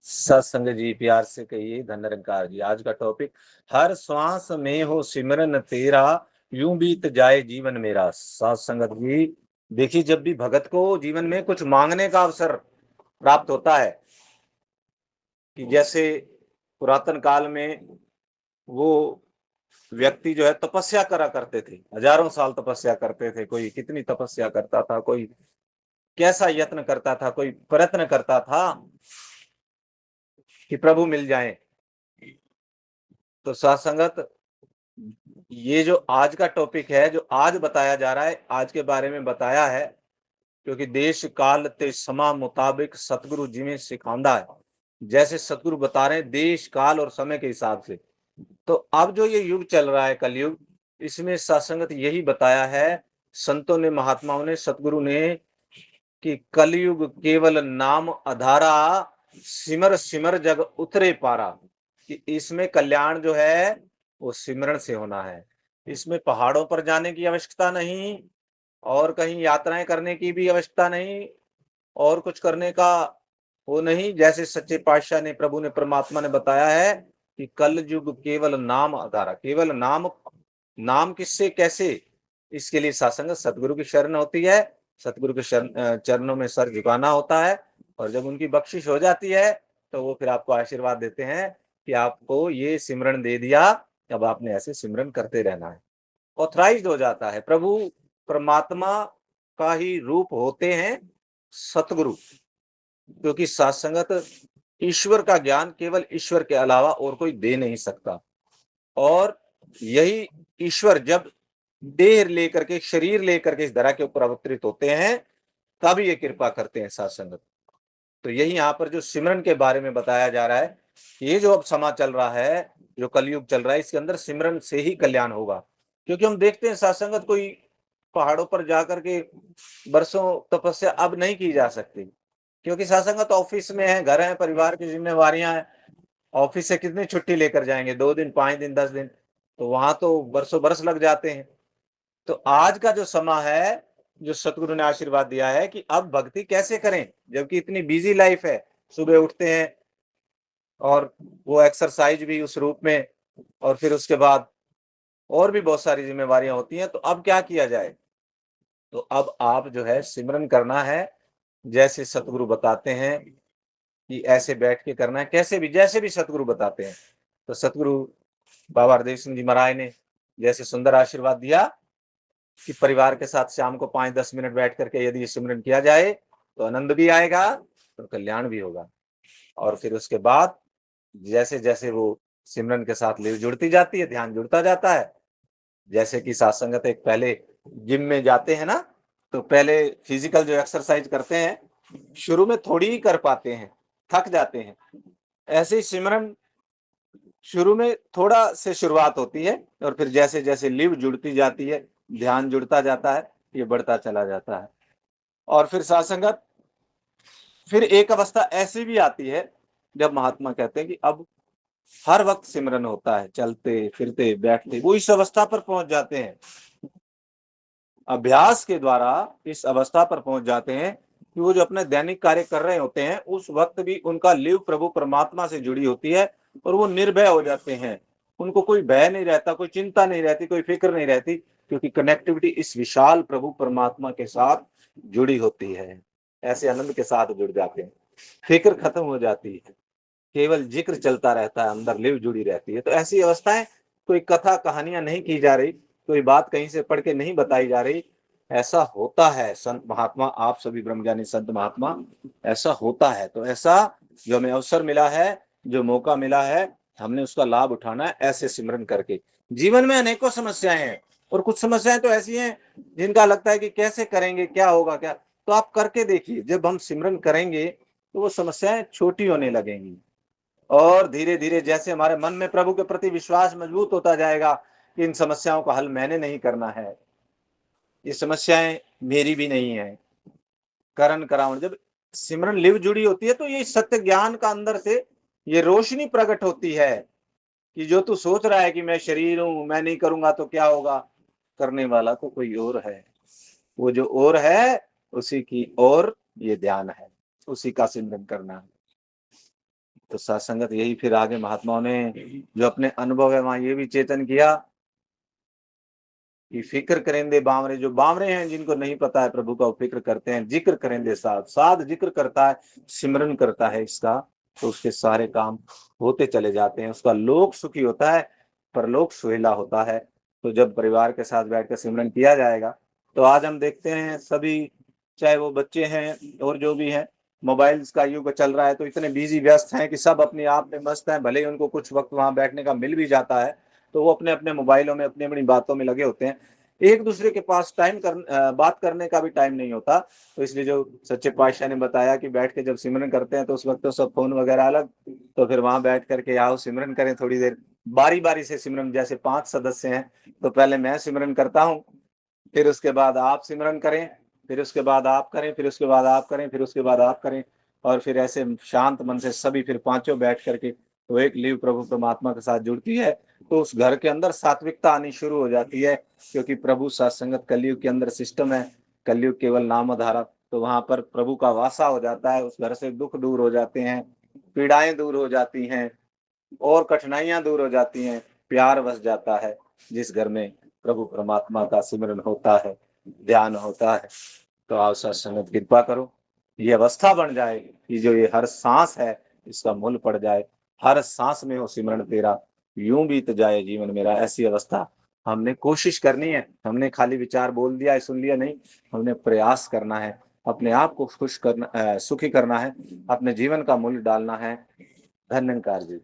सत्संग जी, प्यार से कहिए धन निरंकार जी। आज का टॉपिक, हर श्वास में हो सिमरन तेरा, यूं बीत जाए जीवन मेरा। सत्संगत जी, देखिए, जब भी भगत को जीवन में कुछ मांगने का अवसर प्राप्त होता है, कि जैसे पुरातन काल में वो व्यक्ति जो है तपस्या करा करते थे, हजारों साल तपस्या करते थे। कोई कितनी तपस्या करता था, कोई कैसा यत्न करता था, कोई प्रयत्न करता था कि प्रभु मिल जाएं। तो सत्संगत, ये जो आज का टॉपिक है, जो आज बताया जा रहा है, आज के बारे में बताया है, क्योंकि देश काल ते समा मुताबिक सतगुरु जी में सिखांदा है। जैसे सतगुरु बता रहे हैं देश काल और समय के हिसाब से। तो अब जो ये युग चल रहा है, कलयुग, इसमें सत्संगत यही बताया है संतों ने, महात्माओं ने, सतगुरु ने, कि कलयुग केवल नाम आधारा, सिमर सिमर जग उतरे पारा। कि इसमें कल्याण जो है वो सिमरण से होना है। इसमें पहाड़ों पर जाने की आवश्यकता नहीं, और कहीं यात्राएं करने की भी आवश्यकता नहीं, और कुछ करने का वो नहीं। जैसे सच्चे पातशाह ने, प्रभु ने, परमात्मा ने बताया है कि कल युग केवल नाम आधारा। केवल नाम, नाम किससे, कैसे? इसके लिए सत्संग सतगुरु की शरण होती है, सतगुरु के चरणों में सर झुकाना होता है। और जब उनकी बख्शिश हो जाती है तो वो फिर आपको आशीर्वाद देते हैं कि आपको ये सिमरन दे दिया, अब आपने ऐसे सिमरन करते रहना है। ऑथराइज्ड हो जाता है। प्रभु परमात्मा का ही रूप होते हैं सतगुरु, क्योंकि सत्संगत, ईश्वर का ज्ञान केवल ईश्वर के अलावा और कोई दे नहीं सकता। और यही ईश्वर जब देह लेकर के, शरीर लेकर के इस धरा के ऊपर अवतरित होते हैं, तब ये कृपा करते हैं सत्संगत। तो यही यहाँ पर जो सिमरन के बारे में बताया जा रहा है, ये जो अब समा चल रहा है, जो कलयुग चल रहा है, इसके अंदर सिमरन से ही कल्याण होगा। क्योंकि हम देखते हैं सत्संगत, कोई पहाड़ों पर जाकर के बरसों तपस्या अब नहीं की जा सकती, क्योंकि सत्संगत ऑफिस में है, घर है, परिवार की जिम्मेवारियां हैं। ऑफिस से कितनी छुट्टी लेकर जाएंगे? 2 दिन, 5 दिन, 10 दिन? तो वहां तो बरसों बरस लग जाते हैं। तो आज का जो समय है, जो सतगुरु ने आशीर्वाद दिया है कि अब भक्ति कैसे करें, जबकि इतनी बिजी लाइफ है। सुबह उठते हैं और वो एक्सरसाइज भी उस रूप में, और फिर उसके बाद और भी बहुत सारी जिम्मेवारियां होती हैं। तो अब क्या किया जाए? तो अब आप जो है सिमरन करना है, जैसे सतगुरु बताते हैं कि ऐसे बैठ के करना है, कैसे भी, जैसे भी सतगुरु बताते हैं। तो सतगुरु बाबा हरदेव सिंह जी महाराज ने जैसे सुंदर आशीर्वाद दिया कि परिवार के साथ शाम को 5-10 मिनट बैठ करके यदि सिमरन किया जाए तो आनंद भी आएगा और कल्याण भी होगा। और फिर उसके बाद जैसे जैसे वो सिमरन के साथ लीव जुड़ती जाती है, ध्यान जुड़ता जाता है। जैसे कि सात्संगत एक, पहले जिम में जाते हैं ना, तो पहले फिजिकल जो एक्सरसाइज करते हैं, शुरू में थोड़ी ही कर पाते हैं, थक जाते हैं। ऐसे ही सिमरन शुरू में थोड़ा से शुरुआत होती है, और फिर जैसे जैसे लीव जुड़ती जाती है, ध्यान जुड़ता जाता है, ये बढ़ता चला जाता है। और फिर सात्संगत, फिर एक अवस्था ऐसी भी आती है जब महात्मा कहते हैं कि अब हर वक्त सिमरन होता है, चलते फिरते बैठते, वो इस अवस्था पर पहुंच जाते हैं। अभ्यास के द्वारा इस अवस्था पर पहुंच जाते हैं कि वो जो अपने दैनिक कार्य कर रहे होते हैं, उस वक्त भी उनका लिव प्रभु परमात्मा से जुड़ी होती है, और वो निर्भय हो जाते हैं। उनको कोई भय नहीं रहता, कोई चिंता नहीं रहती, कोई फिक्र नहीं रहती, क्योंकि कनेक्टिविटी इस विशाल प्रभु परमात्मा के साथ जुड़ी होती है। ऐसे आनंद के साथ जुड़ जाते हैं, फिक्र खत्म हो जाती है, केवल जिक्र चलता रहता है, अंदर लिव जुड़ी रहती है। तो ऐसी अवस्थाएं, कोई कथा कहानियां नहीं की जा रही, कोई बात कहीं से पढ़ के नहीं बताई जा रही, ऐसा होता है। संत महात्मा, आप सभी ब्रह्मज्ञानी संत महात्मा, ऐसा होता है। तो ऐसा जो हमें अवसर मिला है, जो मौका मिला है, हमने उसका लाभ उठाना है, ऐसे सिमरन करके। जीवन में अनेकों समस्याएं हैं, और कुछ समस्याएं तो ऐसी हैं जिनका लगता है कि कैसे करेंगे, क्या होगा, क्या। तो आप करके देखिए, जब हम सिमरन करेंगे तो वो समस्याएं छोटी होने लगेंगी, और धीरे धीरे जैसे हमारे मन में प्रभु के प्रति विश्वास मजबूत होता जाएगा कि इन समस्याओं का हल मैंने नहीं करना है, ये समस्याएं मेरी भी नहीं है, करण करावन। जब सिमरन लिव जुड़ी होती है तो ये सत्य ज्ञान का अंदर से ये रोशनी प्रकट होती है कि जो तू सोच रहा है कि मैं शरीर हूं, मैं नहीं करूंगा तो क्या होगा, करने वाला तो कोई और है। वो जो और है, उसी की ओर ये ध्यान है, उसी का सिमरन करना है। तो सत्संगत यही फिर आगे महात्माओं ने जो अपने अनुभव है वहां ये भी चेतन किया कि फिक्र करेंदे बावरे, जो बावरे हैं जिनको नहीं पता है प्रभु का, वो फिक्र करते हैं। जिक्र करेंदे साध, साध जिक्र करता है, सिमरन करता है इसका, तो उसके सारे काम होते चले जाते हैं। उसका लोक सुखी होता है, परलोक सुहेला होता है। तो जब परिवार के साथ बैठकर सिमरन किया जाएगा, तो आज हम देखते हैं सभी, चाहे वो बच्चे हैं और जो भी हैं, मोबाइल्स का युग चल रहा है, तो इतने बिजी व्यस्त हैं कि सब अपने आप में मस्त हैं। भले ही उनको कुछ वक्त वहां बैठने का मिल भी जाता है, तो वो अपने अपने मोबाइलों में अपनी अपनी बातों में लगे होते हैं। एक दूसरे के पास बात करने का भी टाइम नहीं होता। तो इसलिए जो सच्चे पातशाह ने बताया कि बैठ के जब सिमरन करते हैं तो उस वक्त तो सब फोन वगैरह अलग, तो फिर वहां बैठ करके आओ सिमरन करें थोड़ी देर, बारी बारी से सिमरन। जैसे 5 सदस्य हैं, तो पहले मैं सिमरन करता हूँ, फिर उसके बाद आप सिमरन करें, फिर उसके बाद आप करें, फिर उसके बाद आप करें, फिर उसके बाद आप करें, और फिर ऐसे शांत मन से सभी फिर पांचों बैठ करके तो एक लीव प्रभु परमात्मा के साथ जुड़ती है। तो उस घर के अंदर सात्विकता आनी शुरू हो जाती है, क्योंकि प्रभु सत्संगत कलयुग के अंदर सिस्टम है। कलयुग केवल नामधारा, तो वहां पर प्रभु का वासा हो जाता है। उस घर से दुख दूर हो जाते हैं, पीड़ाएं दूर हो जाती हैं, और कठिनाइयां दूर हो जाती हैं, प्यार बस जाता है। जिस घर में प्रभु परमात्मा का सिमरन होता है, ध्यान होता है, तो आप सत्संगत कृपा करो, ये अवस्था बन जाए कि जो ये हर सांस है इसका मूल पड़ जाए, हर सांस में हो सिमरन तेरा, यूं बीत जाए जीवन मेरा। ऐसी अवस्था हमने कोशिश करनी है। हमने खाली विचार बोल दिया है, सुन लिया नहीं, हमने प्रयास करना है, अपने आप को खुश करना, सुखी करना है, अपने जीवन का मूल्य डालना है। धन्यकार जी।